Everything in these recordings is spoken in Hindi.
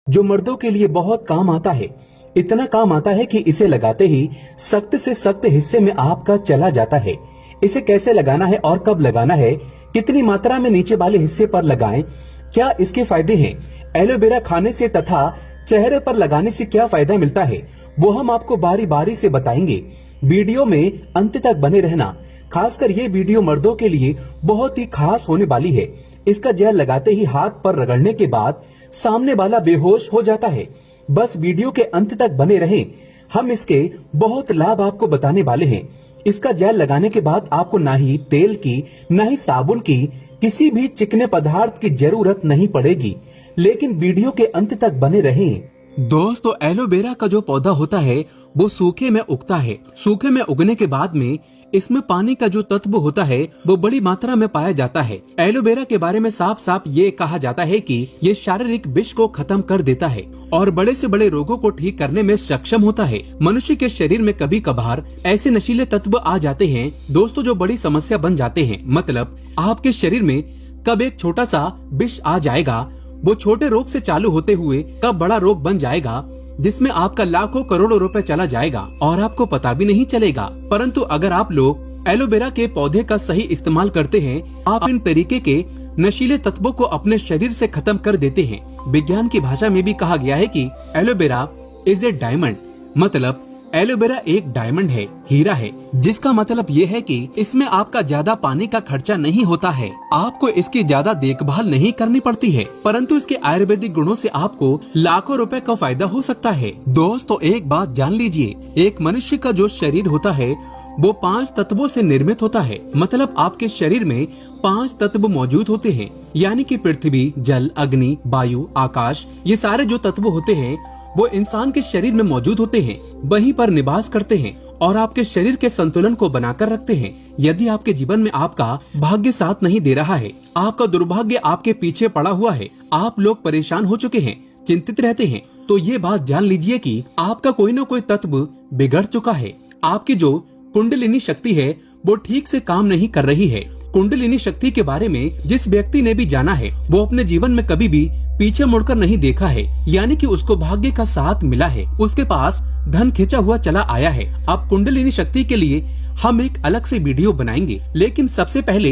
जो मर्दों के लिए बहुत काम आता है। इतना काम आता है कि इसे लगाते ही सख्त से सख्त हिस्से में आपका चला जाता है। इसे कैसे लगाना है और कब लगाना है, कितनी मात्रा में नीचे वाले हिस्से पर लगाएं, क्या इसके फायदे हैं, एलोवेरा खाने से तथा चेहरे पर लगाने से क्या फायदा मिलता है, वो हम आपको बारी बारी से बताएंगे। वीडियो में अंत तक बने रहना। खासकर ये वीडियो मर्दों के लिए बहुत ही खास होने वाली है। इसका जेल लगाते ही हाथ पर रगड़ने के बाद सामने वाला बेहोश हो जाता है। बस वीडियो के अंत तक बने रहें, हम इसके बहुत लाभ आपको बताने वाले हैं। इसका जेल लगाने के बाद आपको ना ही तेल की, ना ही साबुन की, किसी भी चिकने पदार्थ की जरूरत नहीं पड़ेगी। लेकिन वीडियो के अंत तक बने रहें। दोस्तों, एलोवेरा का जो पौधा होता है वो सूखे में उगता है। सूखे में उगने के बाद में इसमें पानी का जो तत्व होता है वो बड़ी मात्रा में पाया जाता है। एलोवेरा के बारे में साफ साफ ये कहा जाता है कि ये शारीरिक विष को खत्म कर देता है और बड़े से बड़े रोगों को ठीक करने में सक्षम होता है। मनुष्य के शरीर में कभी कभार ऐसे नशीले तत्व आ जाते हैं दोस्तों जो बड़ी समस्या बन जाते हैं। मतलब आपके शरीर में कब एक छोटा सा विष आ जाएगा, वो छोटे रोग से चालू होते हुए कब बड़ा रोग बन जाएगा जिसमें आपका लाखों करोड़ों रुपए चला जाएगा और आपको पता भी नहीं चलेगा। परंतु अगर आप लोग एलोवेरा के पौधे का सही इस्तेमाल करते हैं, आप इन तरीके के नशीले तत्वों को अपने शरीर से खत्म कर देते हैं। विज्ञान की भाषा में भी कहा गया है कि एलोवेरा इज ए डायमंड, मतलब एलोवेरा एक डायमंड है, हीरा है, जिसका मतलब ये है कि इसमें आपका ज्यादा पानी का खर्चा नहीं होता है, आपको इसकी ज्यादा देखभाल नहीं करनी पड़ती है, परंतु इसके आयुर्वेदिक गुणों से आपको लाखों रुपए का फायदा हो सकता है। दोस्तों, एक बात जान लीजिए, एक मनुष्य का जो शरीर होता है वो 5 तत्वों से निर्मित होता है। मतलब आपके शरीर में 5 तत्व मौजूद होते हैं, यानी कि पृथ्वी, जल, अग्नि, वायु, आकाश, ये सारे जो तत्व होते हैं वो इंसान के शरीर में मौजूद होते हैं, वहीं पर निवास करते हैं और आपके शरीर के संतुलन को बनाकर रखते हैं। यदि आपके जीवन में आपका भाग्य साथ नहीं दे रहा है, आपका दुर्भाग्य आपके पीछे पड़ा हुआ है, आप लोग परेशान हो चुके हैं, चिंतित रहते हैं, तो ये बात जान लीजिए कि आपका कोई न कोई तत्व बिगड़ चुका है। आपकी जो कुंडलिनी शक्ति है वो ठीक से काम नहीं कर रही है। कुंडलिनी शक्ति के बारे में जिस व्यक्ति ने भी जाना है वो अपने जीवन में कभी भी पीछे मुड़कर नहीं देखा है, यानी कि उसको भाग्य का साथ मिला है, उसके पास धन खिंचा हुआ चला आया है। अब कुंडलिनी शक्ति के लिए हम एक अलग से वीडियो बनाएंगे, लेकिन सबसे पहले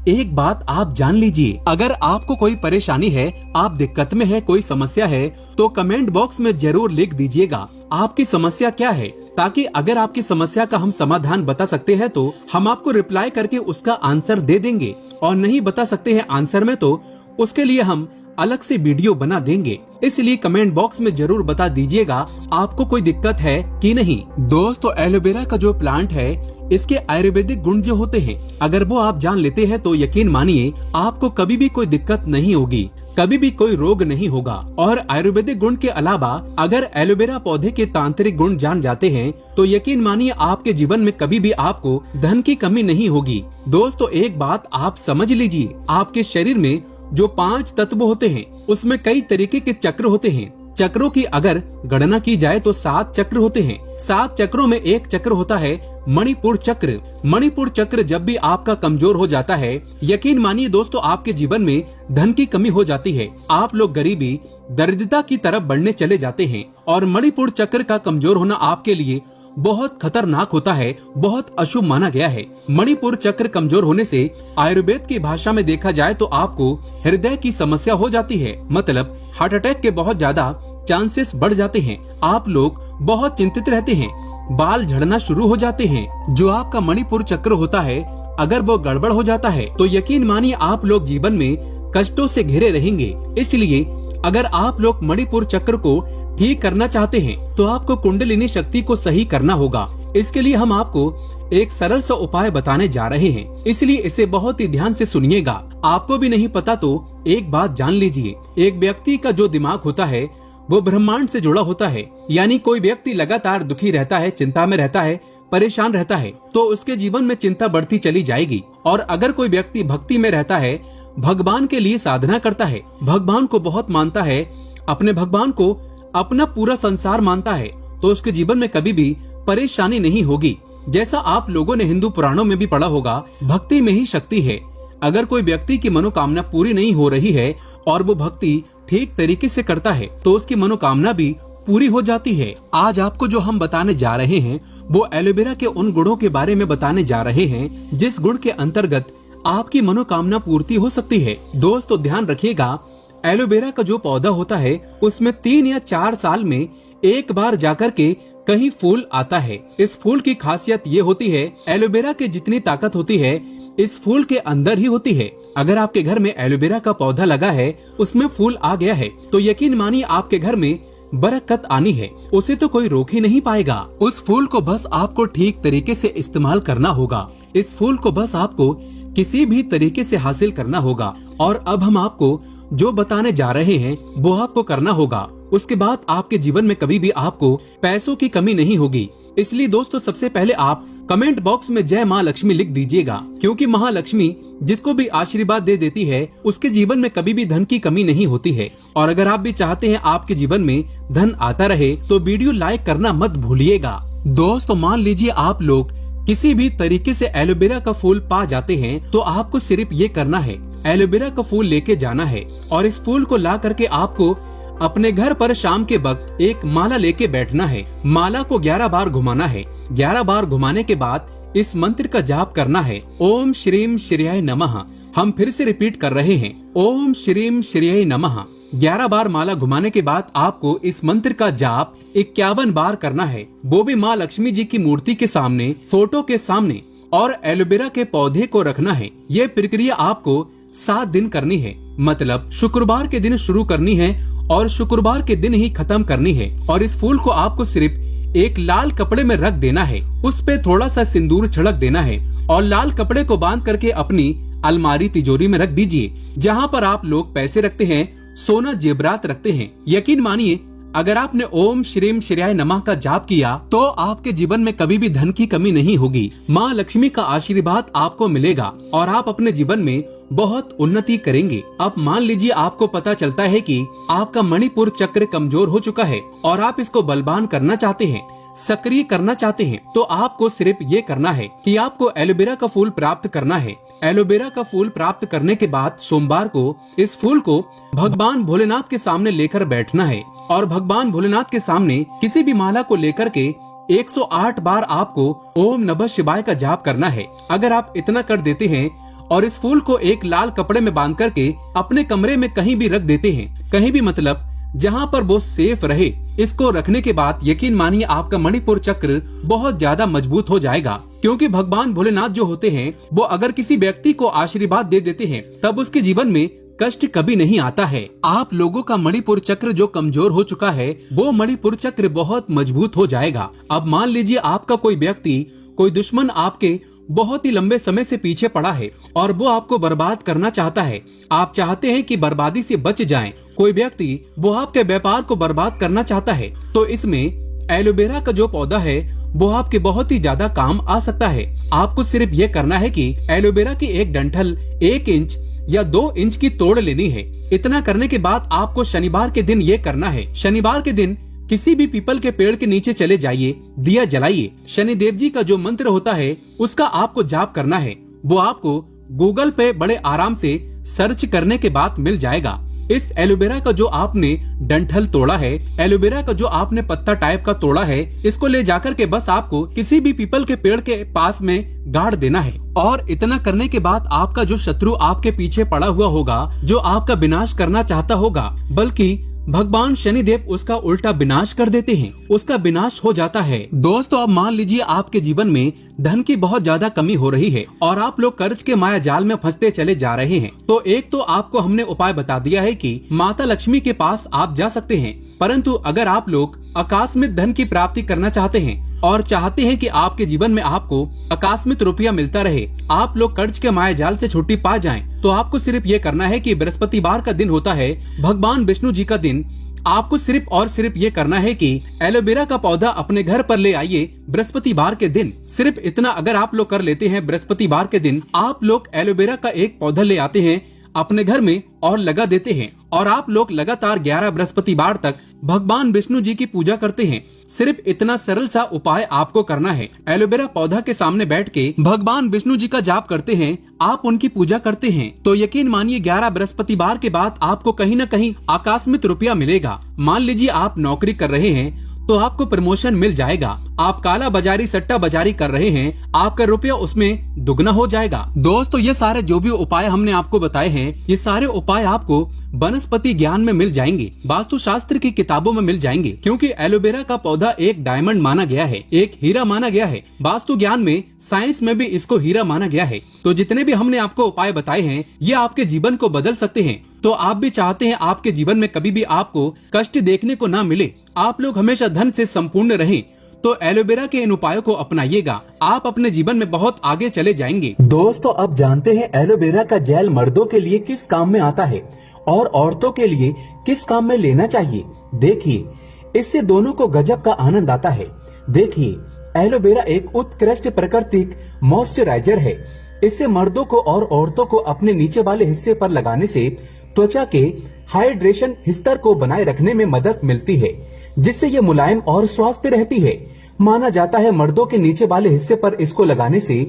एक बात आप जान लीजिए। अगर आपको कोई परेशानी है, आप दिक्कत में है, कोई समस्या है, तो कमेंट बॉक्स में जरूर लिख दीजिएगा आपकी समस्या क्या है, ताकि अगर आपकी समस्या का हम समाधान बता सकते हैं तो हम आपको रिप्लाई करके उसका आंसर दे देंगे, और नहीं बता सकते हैं आंसर में तो उसके लिए हम अलग से वीडियो बना देंगे। इसलिए कमेंट बॉक्स में जरूर बता दीजिएगा आपको कोई दिक्कत है कि नहीं। दोस्तों, एलोवेरा का जो प्लांट है इसके आयुर्वेदिक गुण जो होते हैं, अगर वो आप जान लेते हैं तो यकीन मानिए आपको कभी भी कोई दिक्कत नहीं होगी, कभी भी कोई रोग नहीं होगा। और आयुर्वेदिक गुण के अलावा अगर एलोवेरा पौधे के तांत्रिक गुण जान जाते हैं तो यकीन मानिए आपके जीवन में कभी भी आपको धन की कमी नहीं होगी। दोस्तों, एक बात आप समझ लीजिए, आपके शरीर में जो 5 तत्व होते हैं उसमें कई तरीके के चक्र होते हैं। चक्रों की अगर गणना की जाए तो 7 चक्र होते हैं। 7 चक्रों में एक चक्र होता है मणिपुर चक्र। मणिपुर चक्र जब भी आपका कमजोर हो जाता है, यकीन मानिए दोस्तों आपके जीवन में धन की कमी हो जाती है, आप लोग गरीबी, दरिद्रता की तरफ बढ़ने चले जाते हैं। और मणिपुर चक्र का कमजोर होना आपके लिए बहुत खतरनाक होता है, बहुत अशुभ माना गया है। मणिपुर चक्र कमजोर होने से आयुर्वेद की भाषा में देखा जाए तो आपको हृदय की समस्या हो जाती है, मतलब हार्ट अटैक के बहुत ज्यादा चांसेस बढ़ जाते हैं। आप लोग बहुत चिंतित रहते हैं, बाल झड़ना शुरू हो जाते हैं। जो आपका मणिपुर चक्र होता है अगर वो गड़बड़ हो जाता है तो यकीन मानिए आप लोग जीवन में कष्टों से घिरे रहेंगे। इसलिए अगर आप लोग मणिपुर चक्र को ठीक करना चाहते हैं तो आपको कुंडलिनी शक्ति को सही करना होगा। इसके लिए हम आपको एक सरल सा उपाय बताने जा रहे हैं, इसलिए इसे बहुत ही ध्यान से सुनिएगा। आपको भी नहीं पता तो एक बात जान लीजिए, एक व्यक्ति का जो दिमाग होता है वो ब्रह्मांड से जुड़ा होता है। यानी कोई व्यक्ति लगातार दुखी रहता है, चिंता में रहता है, परेशान रहता है, तो उसके जीवन में चिंता बढ़ती चली जाएगी। और अगर कोई व्यक्ति भक्ति में रहता है, भगवान के लिए साधना करता है, भगवान को बहुत मानता है, अपने भगवान को अपना पूरा संसार मानता है, तो उसके जीवन में कभी भी परेशानी नहीं होगी। जैसा आप लोगों ने हिंदू पुराणों में भी पढ़ा होगा, भक्ति में ही शक्ति है। अगर कोई व्यक्ति की मनोकामना पूरी नहीं हो रही है और वो भक्ति ठीक तरीके से करता है तो उसकी मनोकामना भी पूरी हो जाती है। आज आपको जो हम बताने जा रहे हैं वो एलोवेरा के उन गुणों के बारे में बताने जा रहे हैं जिस गुण के अंतर्गत आपकी मनोकामना पूर्ति हो सकती है। दोस्तों ध्यान रखिएगा, एलोवेरा का जो पौधा होता है उसमें 3 या 4 साल में एक बार जाकर के कहीं फूल आता है। इस फूल की खासियत ये होती है, एलोवेरा की जितनी ताकत होती है इस फूल के अंदर ही होती है। अगर आपके घर में एलोवेरा का पौधा लगा है, उसमें फूल आ गया है, तो यकीन मानिए आपके घर में बरकत आनी है, उसे तो कोई रोक ही नहीं पाएगा। उस फूल को बस आपको ठीक तरीके से इस्तेमाल करना होगा। इस फूल को बस आपको किसी भी तरीके से हासिल करना होगा। और अब हम आपको जो बताने जा रहे हैं वो आपको करना होगा। उसके बाद आपके जीवन में कभी भी आपको पैसों की कमी नहीं होगी। इसलिए दोस्तों सबसे पहले आप कमेंट बॉक्स में जय माँ लक्ष्मी लिख दीजिएगा, क्योंकि महालक्ष्मी जिसको भी आशीर्वाद दे देती है उसके जीवन में कभी भी धन की कमी नहीं होती है। और अगर आप भी चाहते हैं आपके जीवन में धन आता रहे तो वीडियो लाइक करना मत भूलिएगा। दोस्तों मान लीजिए आप लोग किसी भी तरीके से एलोवेरा का फूल पा जाते हैं तो आपको सिर्फ ये करना है, एलोवेरा का फूल लेके जाना है और इस फूल को ला करके आपको अपने घर पर शाम के वक्त एक माला लेके बैठना है। माला को 11 बार घुमाना है। 11 बार घुमाने के बाद इस मंत्र का जाप करना है, ओम श्रीम श्रेयाय नमः। हम फिर से रिपीट कर रहे हैं, ओम श्रीम श्रेयाय नमः। 11 बार माला घुमाने के बाद आपको इस मंत्र का जाप 51 बार करना है, वो भी माँ लक्ष्मी जी की मूर्ति के सामने, फोटो के सामने, और एलोवेरा के पौधे को रखना है। ये प्रक्रिया आपको 7 दिन करनी है, मतलब शुक्रवार के दिन शुरू करनी है और शुक्रवार के दिन ही खत्म करनी है। और इस फूल को आपको सिर्फ एक लाल कपड़े में रख देना है, उस पे थोड़ा सा सिंदूर छिड़क देना है और लाल कपड़े को बांध करके अपनी अलमारी तिजोरी में रख दीजिए। जहाँ पर आप लोग पैसे रखते हैं, सोना जेवरात रखते हैं। यकीन मानिए अगर आपने ओम श्रीम श्रेयाय नमः का जाप किया तो आपके जीवन में कभी भी धन की कमी नहीं होगी। माँ लक्ष्मी का आशीर्वाद आपको मिलेगा और आप अपने जीवन में बहुत उन्नति करेंगे। अब मान लीजिए आपको पता चलता है कि आपका मणिपुर चक्र कमजोर हो चुका है और आप इसको बलवान करना चाहते हैं, सक्रिय करना चाहते हैं, तो आपको सिर्फ ये करना है कि आपको एलोवेरा का फूल प्राप्त करना है। एलोवेरा का फूल प्राप्त करने के बाद सोमवार को इस फूल को भगवान भोलेनाथ के सामने लेकर बैठना है और भगवान भोलेनाथ के सामने किसी भी माला को लेकर के 108 बार आपको ओम नमः शिवाय का जाप करना है। अगर आप इतना कर देते हैं और इस फूल को एक लाल कपड़े में बांध करके अपने कमरे में कहीं भी रख देते हैं, कहीं भी मतलब जहाँ पर वो सेफ रहे, इसको रखने के बाद यकीन मानिए आपका मणिपुर चक्र बहुत ज्यादा मजबूत हो जाएगा। क्योंकि भगवान भोलेनाथ जो होते हैं वो अगर किसी व्यक्ति को आशीर्वाद दे देते हैं तब उसके जीवन में कष्ट कभी नहीं आता है। आप लोगों का मणिपुर चक्र जो कमजोर हो चुका है वो मणिपुर चक्र बहुत मजबूत हो जाएगा। अब मान लीजिए आपका कोई व्यक्ति, कोई दुश्मन आपके बहुत ही लंबे समय से पीछे पड़ा है और वो आपको बर्बाद करना चाहता है। आप चाहते हैं कि बर्बादी से बच जाएं। कोई व्यक्ति वो आपके व्यापार को बर्बाद करना चाहता है, तो इसमें एलोवेरा का जो पौधा है वो आपके बहुत ही ज्यादा काम आ सकता है। आपको सिर्फ ये करना है कि एलोवेरा की एक डंठल 1 इंच या 2 इंच की तोड़ लेनी है। इतना करने के बाद आपको शनिवार के दिन ये करना है। शनिवार के दिन किसी भी पीपल के पेड़ के नीचे चले जाइए, दिया जलाइए। शनिदेव जी का जो मंत्र होता है उसका आपको जाप करना है। वो आपको गूगल पे बड़े आराम से सर्च करने के बाद मिल जाएगा। इस एलोवेरा का जो आपने डंठल तोड़ा है, एलोवेरा का जो आपने पत्ता टाइप का तोड़ा है, इसको ले जाकर के बस आपको किसी भी पीपल के पेड़ के पास में गाड़ देना है। और इतना करने के बाद आपका जो शत्रु आपके पीछे पड़ा हुआ होगा, जो आपका विनाश करना चाहता होगा, बल्कि भगवान शनिदेव उसका उल्टा विनाश कर देते हैं, उसका विनाश हो जाता है। दोस्तों अब मान लीजिए आपके जीवन में धन की बहुत ज्यादा कमी हो रही है और आप लोग कर्ज के माया जाल में फंसते चले जा रहे हैं, तो एक तो आपको हमने उपाय बता दिया है कि माता लक्ष्मी के पास आप जा सकते हैं। परंतु अगर आप लोग आकस्मिक धन की प्राप्ति करना चाहते हैं और चाहते हैं कि आपके जीवन में आपको आकस्मिक रुपया मिलता रहे, आप लोग कर्ज के माया जाल से छुट्टी पा जाएं, तो आपको सिर्फ ये करना है कि बृहस्पतिवार का दिन होता है, भगवान विष्णु जी का दिन। आपको सिर्फ और सिर्फ ये करना है कि एलोवेरा का पौधा अपने घर पर ले आइए बृहस्पतिवार के दिन। सिर्फ इतना अगर आप लोग कर लेते हैं, बृहस्पतिवार के दिन आप लोग एलोवेरा का एक पौधा ले आते हैं, अपने घर में और लगा देते हैं और आप लोग लगातार 11 बृहस्पतिवार तक भगवान विष्णु जी की पूजा करते हैं। सिर्फ इतना सरल सा उपाय आपको करना है। एलोवेरा पौधा के सामने बैठ के भगवान विष्णु जी का जाप करते हैं, आप उनकी पूजा करते हैं, तो यकीन मानिए 11 बृहस्पतिवार के बाद आपको कहीं न कहीं आकस्मिक रुपया मिलेगा। मान लीजिए आप नौकरी कर रहे हैं तो आपको प्रमोशन मिल जाएगा। आप काला बाजारी सट्टा बाजारी कर रहे हैं, आपका रुपया उसमें दुगना हो जाएगा। दोस्तों ये सारे जो भी उपाय हमने आपको बताए हैं, ये सारे उपाय आपको वनस्पति ज्ञान में मिल जाएंगे, वास्तु शास्त्र की किताबों में मिल जाएंगे, क्योंकि एलोवेरा का पौधा एक डायमंड माना गया है, एक हीरा माना गया है। वास्तु ज्ञान में, साइंस में भी इसको हीरा माना गया है। तो जितने भी हमने आपको उपाय बताए हैं, ये आपके जीवन को बदल सकते हैं। तो आप भी चाहते हैं आपके जीवन में कभी भी आपको कष्ट देखने को ना मिले, आप लोग हमेशा धन से संपूर्ण रहें, तो एलोवेरा के इन उपायों को अपनाइएगा, आप अपने जीवन में बहुत आगे चले जाएंगे। दोस्तों अब जानते हैं एलोवेरा का जेल मर्दों के लिए किस काम में आता है और औरतों के लिए किस काम में लेना चाहिए। देखिए, इससे दोनों को गजब का आनंद आता है। देखिए, एलोवेरा एक उत्कृष्ट प्राकृतिक मॉइस्चराइजर है। इससे मर्दों को और औरतों को अपने नीचे वाले हिस्से पर लगाने से त्वचा के हाइड्रेशन स्तर को बनाए रखने में मदद मिलती है, जिससे ये मुलायम और स्वस्थ रहती है। माना जाता है मर्दों के नीचे वाले हिस्से पर इसको लगाने से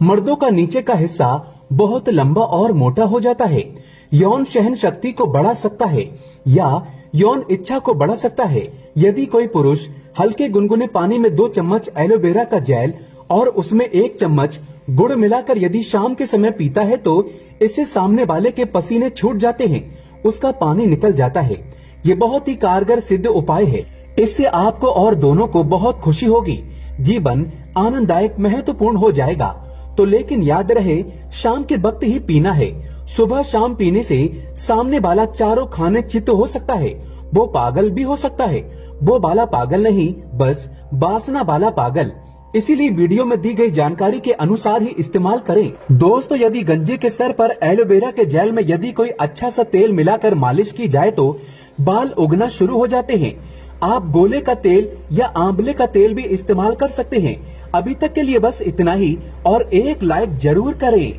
मर्दों का नीचे का हिस्सा बहुत लंबा और मोटा हो जाता है, यौन सहन शक्ति को बढ़ा सकता है या यौन इच्छा को बढ़ा सकता है। यदि कोई पुरुष हल्के गुनगुने पानी में 2 चम्मच एलोवेरा का जेल और उसमें 1 चम्मच गुड़ मिलाकर यदि शाम के समय पीता है तो इससे सामने वाले के पसीने छूट जाते हैं, उसका पानी निकल जाता है। ये बहुत ही कारगर सिद्ध उपाय है। इससे आपको और दोनों को बहुत खुशी होगी, जीवन आनंददायक महत्वपूर्ण हो जाएगा। तो लेकिन याद रहे, शाम के वक्त ही पीना है। सुबह शाम पीने से सामने वाला चारों खाने चित्त हो सकता है, वो पागल भी हो सकता है। वो वाला पागल नहीं, बस वासना वाला पागल। इसीलिए वीडियो में दी गई जानकारी के अनुसार ही इस्तेमाल करें। दोस्तों यदि गंजे के सर पर एलोवेरा के जेल में यदि कोई अच्छा सा तेल मिलाकर मालिश की जाए तो बाल उगना शुरू हो जाते हैं। आप गोले का तेल या आंवले का तेल भी इस्तेमाल कर सकते हैं। अभी तक के लिए बस इतना ही और एक लाइक जरूर करें।